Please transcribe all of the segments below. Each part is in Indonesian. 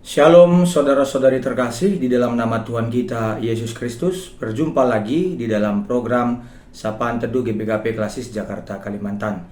Shalom saudara-saudari terkasih di dalam nama Tuhan kita Yesus Kristus. Berjumpa lagi di dalam program Sapaan Teduh GBKP Klasis Jakarta Kalimantan.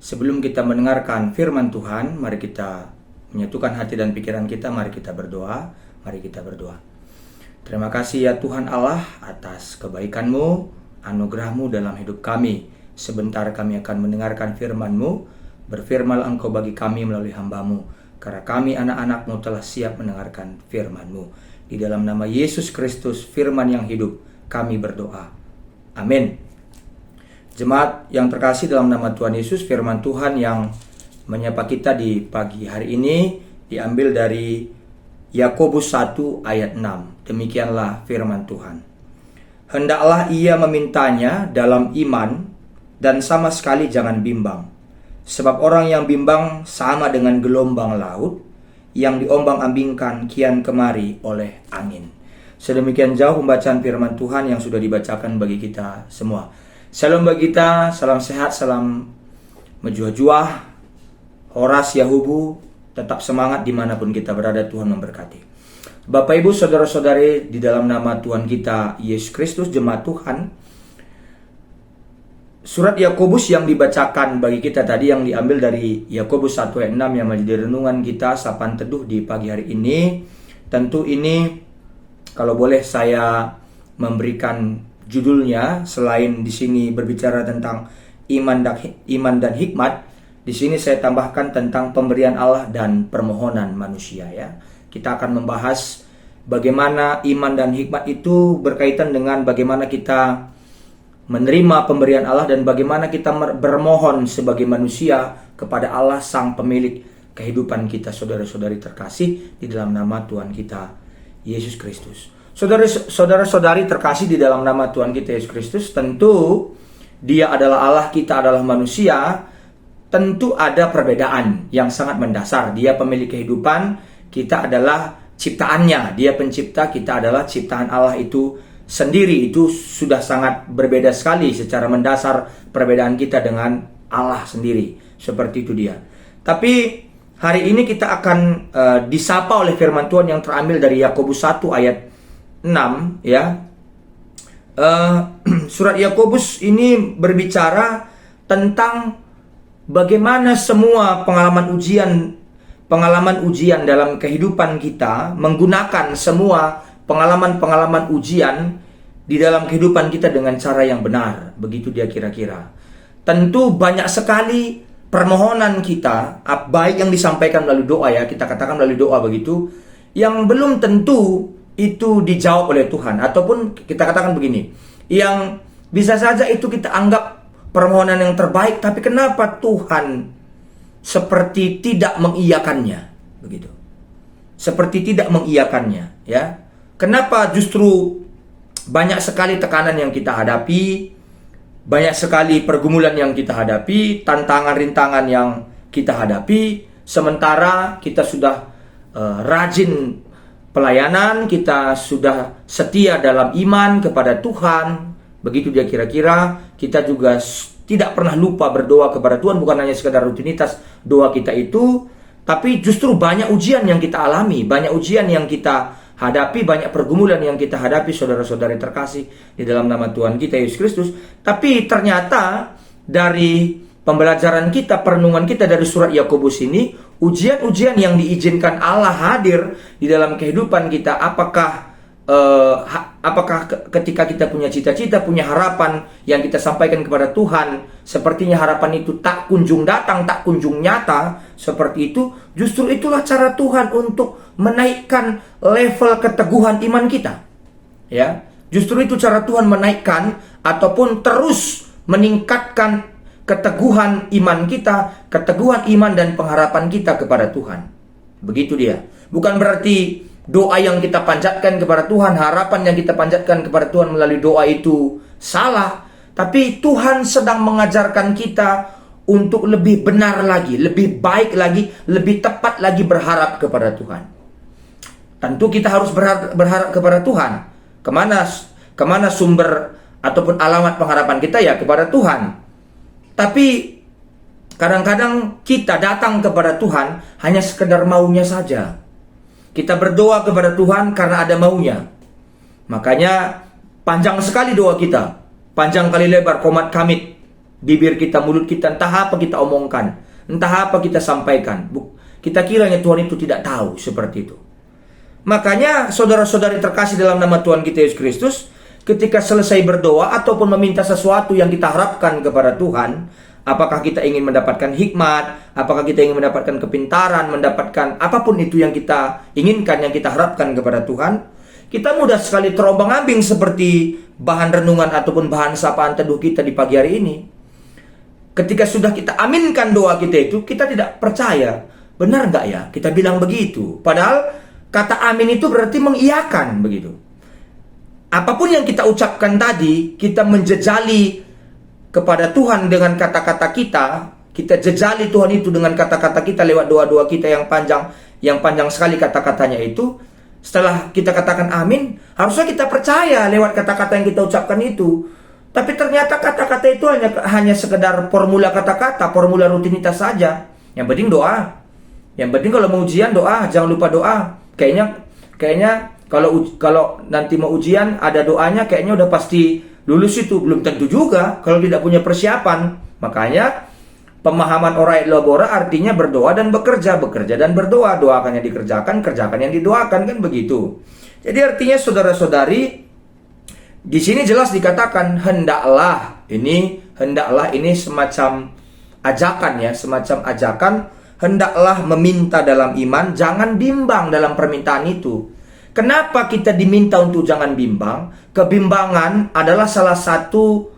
Sebelum kita mendengarkan firman Tuhan, mari kita menyatukan hati dan pikiran kita. Mari kita berdoa. Mari kita berdoa. Terima kasih ya Tuhan Allah atas kebaikan-Mu, anugerah-Mu dalam hidup kami. Sebentar kami akan mendengarkan firman-Mu. Berfirmanlah Engkau bagi kami melalui hamba-Mu. Karena kami anak-anak-Mu telah siap mendengarkan firman-Mu. Di dalam nama Yesus Kristus, firman yang hidup, kami berdoa. Amin. Jemaat yang terkasih dalam nama Tuhan Yesus, firman Tuhan yang menyapa kita di pagi hari ini diambil dari Yakobus 1 ayat 6. Demikianlah firman Tuhan. Hendaklah ia memintanya dalam iman dan sama sekali jangan bimbang. Sebab orang yang bimbang sama dengan gelombang laut yang diombang-ambingkan kian kemari oleh angin. Sedemikian jauh pembacaan firman Tuhan yang sudah dibacakan bagi kita semua. Salam bagi kita, salam sehat, salam menjuah-juah, horas yahubu, tetap semangat dimanapun kita berada. Tuhan memberkati. Bapak Ibu saudara-saudari di dalam nama Tuhan kita Yesus Kristus, jemaat Tuhan. Surat Yakobus yang dibacakan bagi kita tadi yang diambil dari Yakobus 1 ayat 6 yang menjadi renungan kita sapaan teduh di pagi hari ini. Tentu ini kalau boleh saya memberikan judulnya, selain di sini berbicara tentang iman dan hikmat, di sini saya tambahkan tentang pemberian Allah dan permohonan manusia ya. Kita akan membahas bagaimana iman dan hikmat itu berkaitan dengan bagaimana kita menerima pemberian Allah dan bagaimana kita bermohon sebagai manusia kepada Allah sang pemilik kehidupan kita, saudara-saudari terkasih di dalam nama Tuhan kita Yesus Kristus. Saudara-saudari terkasih di dalam nama Tuhan kita Yesus Kristus, tentu Dia adalah Allah, kita adalah manusia. Tentu ada perbedaan yang sangat mendasar. Dia pemilik kehidupan, kita adalah ciptaannya. Dia pencipta, kita adalah ciptaan Allah itu sendiri. Itu sudah sangat berbeda sekali secara mendasar perbedaan kita dengan Allah sendiri. Seperti itu dia. Tapi hari ini kita akan disapa oleh firman Tuhan yang terambil dari Yakobus 1 ayat 6 ya. Surat Yakobus ini berbicara tentang bagaimana semua pengalaman ujian dalam kehidupan kita, menggunakan semua pengalaman ujian di dalam kehidupan kita dengan cara yang benar. Begitu dia kira-kira. Tentu banyak sekali permohonan kita, baik yang disampaikan melalui doa ya, kita katakan melalui doa begitu, yang belum tentu itu dijawab oleh Tuhan. Ataupun kita katakan begini, yang bisa saja itu kita anggap permohonan yang terbaik, tapi kenapa Tuhan seperti tidak mengiyakannya? Begitu. Seperti tidak mengiyakannya ya. Kenapa justru banyak sekali tekanan yang kita hadapi, banyak sekali pergumulan yang kita hadapi, tantangan-rintangan yang kita hadapi, sementara kita sudah rajin pelayanan, kita sudah setia dalam iman kepada Tuhan. Begitu dia kira-kira. Kita juga tidak pernah lupa berdoa kepada Tuhan, bukan hanya sekedar rutinitas doa kita itu, tapi justru banyak ujian yang kita alami, banyak ujian yang kita hadapi, banyak pergumulan yang kita hadapi, saudara-saudari terkasih di dalam nama Tuhan kita Yesus Kristus. Tapi ternyata dari pembelajaran kita, perenungan kita dari surat Yakobus ini, ujian-ujian yang diizinkan Allah hadir di dalam kehidupan kita, apakah ketika kita punya cita-cita, punya harapan yang kita sampaikan kepada Tuhan, sepertinya harapan itu tak kunjung datang, tak kunjung nyata, seperti itu, justru itulah cara Tuhan untuk menaikkan level keteguhan iman kita. Ya, justru itu cara Tuhan menaikkan ataupun terus meningkatkan keteguhan iman kita, keteguhan iman dan pengharapan kita kepada Tuhan. Begitu dia. Bukan berarti doa yang kita panjatkan kepada Tuhan, harapan yang kita panjatkan kepada Tuhan melalui doa itu salah. Tapi Tuhan sedang mengajarkan kita untuk lebih benar lagi, lebih baik lagi, lebih tepat lagi berharap kepada Tuhan. Tentu kita harus berharap kepada Tuhan. Kemana sumber ataupun alamat pengharapan kita? Ya kepada Tuhan. Tapi kadang-kadang kita datang kepada Tuhan hanya sekedar maunya saja. Kita berdoa kepada Tuhan karena ada maunya. Makanya panjang sekali doa kita. Panjang kali lebar, komat kamit. Bibir kita, mulut kita, entah apa kita omongkan. Entah apa kita sampaikan. Kita kiranya Tuhan itu tidak tahu seperti itu. Makanya saudara-saudari terkasih dalam nama Tuhan kita Yesus Kristus, ketika selesai berdoa ataupun meminta sesuatu yang kita harapkan kepada Tuhan, apakah kita ingin mendapatkan hikmat, apakah kita ingin mendapatkan kepintaran, mendapatkan apapun itu yang kita inginkan, yang kita harapkan kepada Tuhan, kita mudah sekali terombang-ambing seperti bahan renungan ataupun bahan sapaan teduh kita di pagi hari ini. Ketika sudah kita aminkan doa kita itu, kita tidak percaya. Benar nggak ya? Kita bilang begitu. Padahal kata amin itu berarti mengiyakan begitu. Apapun yang kita ucapkan tadi, kita menjejali kepada Tuhan dengan kata-kata kita. Kita jejali Tuhan itu dengan kata-kata kita lewat doa-doa kita yang panjang sekali kata-katanya itu. Setelah kita katakan amin, harusnya kita percaya lewat kata-kata yang kita ucapkan itu. Tapi ternyata kata-kata itu hanya sekedar formula kata-kata, formula rutinitas saja. Yang penting doa. Yang penting kalau mau ujian doa, jangan lupa doa. Kayaknya kalau nanti mau ujian ada doanya, kayaknya udah pasti lulus itu. Belum tentu juga kalau tidak punya persiapan. Makanya pemahaman orai labora artinya berdoa dan bekerja dan berdoa. Doakan yang dikerjakan, kerjakan yang didoakan, kan begitu. Jadi artinya saudara-saudari, di sini jelas dikatakan hendaklah ini semacam ajakan ya, semacam ajakan. Hendaklah meminta dalam iman, jangan bimbang dalam permintaan itu. Kenapa kita diminta untuk jangan bimbang? Kebimbangan adalah salah satu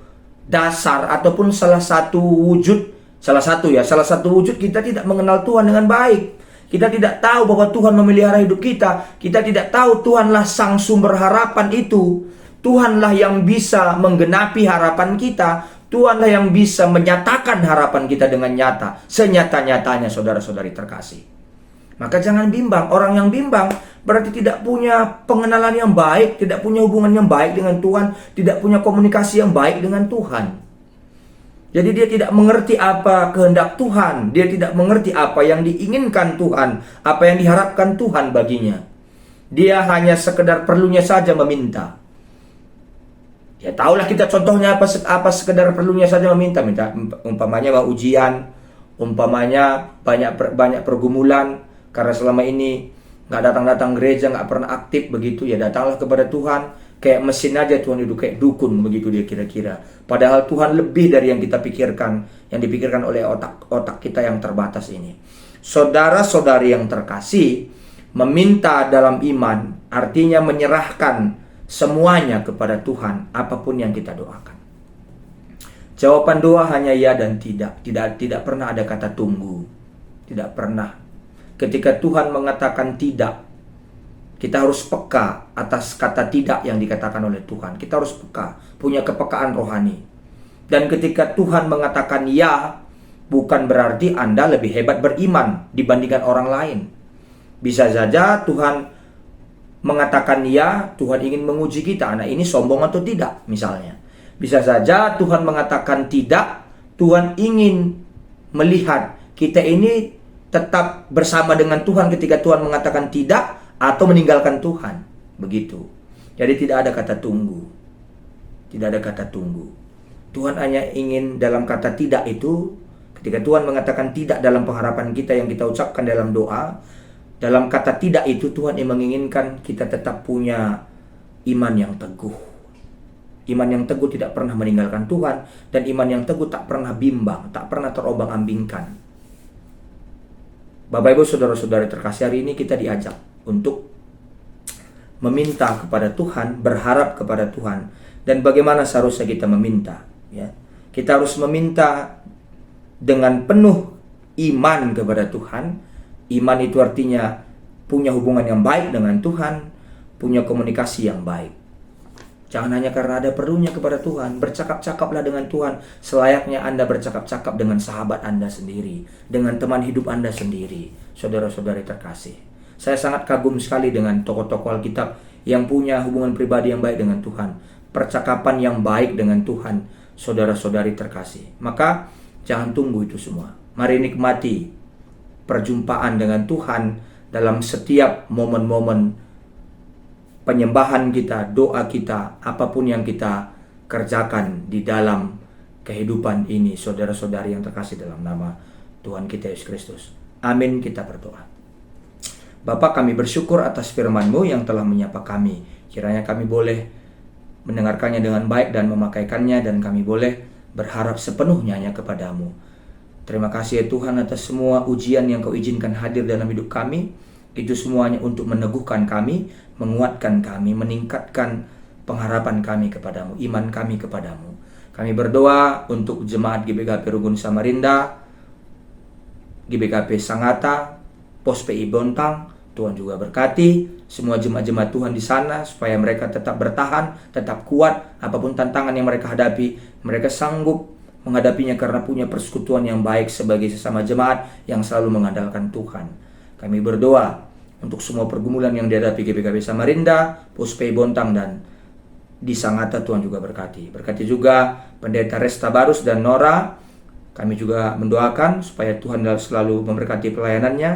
dasar ataupun salah satu wujud kita tidak mengenal Tuhan dengan baik. Kita tidak tahu bahwa Tuhan memelihara hidup kita. Kita tidak tahu Tuhanlah sang sumber harapan itu. Tuhanlah yang bisa menggenapi harapan kita. Tuhanlah yang bisa menyatakan harapan kita dengan nyata, senyata-nyatanya saudara-saudari terkasih. Maka jangan bimbang. Orang yang bimbang berarti tidak punya pengenalan yang baik, tidak punya hubungan yang baik dengan Tuhan, tidak punya komunikasi yang baik dengan Tuhan. Jadi dia tidak mengerti apa kehendak Tuhan, dia tidak mengerti apa yang diinginkan Tuhan, apa yang diharapkan Tuhan baginya. Dia hanya sekedar perlunya saja meminta. Ya tahulah kita contohnya apa sekedar perlunya saja minta umpamanya mau ujian, umpamanya banyak pergumulan karena selama ini nggak datang gereja, nggak pernah aktif begitu, ya datanglah kepada Tuhan kayak mesin aja. Tuhan itu kayak dukun begitu dia kira-kira. Padahal Tuhan lebih dari yang kita pikirkan, yang dipikirkan oleh otak kita yang terbatas ini. Saudara-saudari yang terkasih, meminta dalam iman artinya menyerahkan semuanya kepada Tuhan, apapun yang kita doakan. Jawaban doa hanya ya dan tidak. Tidak pernah ada kata tunggu. Tidak pernah. Ketika Tuhan mengatakan tidak, kita harus peka atas kata tidak yang dikatakan oleh Tuhan. Kita harus peka, punya kepekaan rohani. Dan ketika Tuhan mengatakan ya, bukan berarti Anda lebih hebat beriman dibandingkan orang lain. Bisa saja Tuhan mengatakan ya, Tuhan ingin menguji kita, anak ini sombong atau tidak misalnya. Bisa saja Tuhan mengatakan tidak, Tuhan ingin melihat kita ini tetap bersama dengan Tuhan ketika Tuhan mengatakan tidak, atau meninggalkan Tuhan. Begitu. Jadi tidak ada kata tunggu. Tidak ada kata tunggu. Tuhan hanya ingin dalam kata tidak itu, ketika Tuhan mengatakan tidak dalam pengharapan kita yang kita ucapkan dalam doa, dalam kata tidak itu Tuhan yang menginginkan kita tetap punya iman yang teguh. Iman yang teguh tidak pernah meninggalkan Tuhan, dan iman yang teguh tak pernah bimbang, tak pernah terombang-ambingkan. Bapak Ibu saudara-saudari terkasih, hari ini kita diajak untuk meminta kepada Tuhan, berharap kepada Tuhan. Dan bagaimana seharusnya kita meminta ya? Kita harus meminta dengan penuh iman kepada Tuhan. Iman itu artinya punya hubungan yang baik dengan Tuhan, punya komunikasi yang baik. Jangan hanya karena ada perlunya kepada Tuhan. Bercakap-cakaplah dengan Tuhan selayaknya Anda bercakap-cakap dengan sahabat Anda sendiri, dengan teman hidup Anda sendiri. Saudara-saudari terkasih, saya sangat kagum sekali dengan tokoh-tokoh Alkitab yang punya hubungan pribadi yang baik dengan Tuhan, percakapan yang baik dengan Tuhan. Saudara-saudari terkasih, maka jangan tunggu itu semua. Mari nikmati perjumpaan dengan Tuhan dalam setiap momen-momen penyembahan kita, doa kita, apapun yang kita kerjakan di dalam kehidupan ini, saudara-saudari yang terkasih dalam nama Tuhan kita Yesus Kristus. Amin, kita berdoa. Bapa, kami bersyukur atas firman-Mu yang telah menyapa kami. Kiranya kami boleh mendengarkannya dengan baik dan memakaikannya, dan kami boleh berharap sepenuhnya hanya kepadamu. Terima kasih ya Tuhan atas semua ujian yang Kau izinkan hadir dalam hidup kami. Itu semuanya untuk meneguhkan kami, menguatkan kami, meningkatkan pengharapan kami kepadamu, iman kami kepadamu. Kami berdoa untuk jemaat GBKP Rugun Samarinda, GBKP Sangatta, Pos PI Bontang. Tuhan juga berkati semua jemaat-jemaat Tuhan di sana, supaya mereka tetap bertahan, tetap kuat, apapun tantangan yang mereka hadapi, mereka sanggup menghadapinya karena punya persekutuan yang baik sebagai sesama jemaat yang selalu mengandalkan Tuhan. Kami berdoa untuk semua pergumulan yang dihadapi GBKP Samarinda, Pos PI Bontang, dan di Sangatta. Tuhan juga berkati. Berkati juga Pendeta Resta Barus dan Nora. Kami juga mendoakan supaya Tuhan selalu memberkati pelayanannya,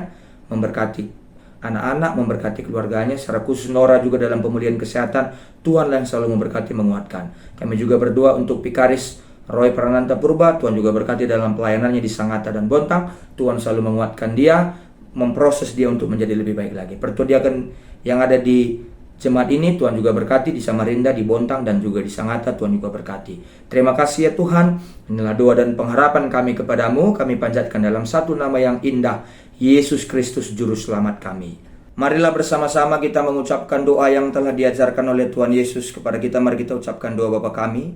memberkati anak-anak, memberkati keluarganya, secara khusus Nora juga dalam pemulihan kesehatan. Tuhan yang selalu memberkati, menguatkan. Kami juga berdoa untuk Vikaris Roy Prananta Purba. Tuhan juga berkati dalam pelayanannya di Sangatta dan Bontang. Tuhan selalu menguatkan dia, memproses dia untuk menjadi lebih baik lagi. Pertudiakan yang ada di jemaat ini, Tuhan juga berkati di Samarinda, di Bontang, dan juga di Sangatta. Tuhan juga berkati. Terima kasih ya Tuhan. Inilah doa dan pengharapan kami kepadamu. Kami panjatkan dalam satu nama yang indah, Yesus Kristus Juru Selamat kami. Marilah bersama-sama kita mengucapkan doa yang telah diajarkan oleh Tuhan Yesus kepada kita. Mari kita ucapkan doa Bapa kami.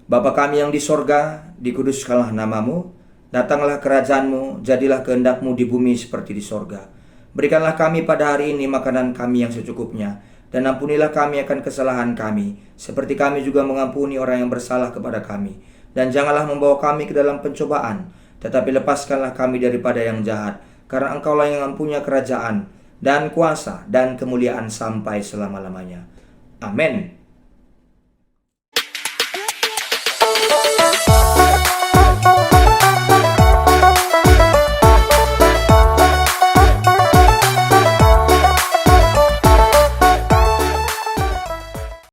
Bapa kami yang di sorga, dikuduskanlah namamu. Datanglah kerajaan-Mu, jadilah kehendak-Mu di bumi seperti di sorga. Berikanlah kami pada hari ini makanan kami yang secukupnya. Dan ampunilah kami akan kesalahan kami, seperti kami juga mengampuni orang yang bersalah kepada kami. Dan janganlah membawa kami ke dalam pencobaan, tetapi lepaskanlah kami daripada yang jahat. Karena Engkaulah yang mempunyai kerajaan, dan kuasa, dan kemuliaan sampai selama-lamanya. Amin.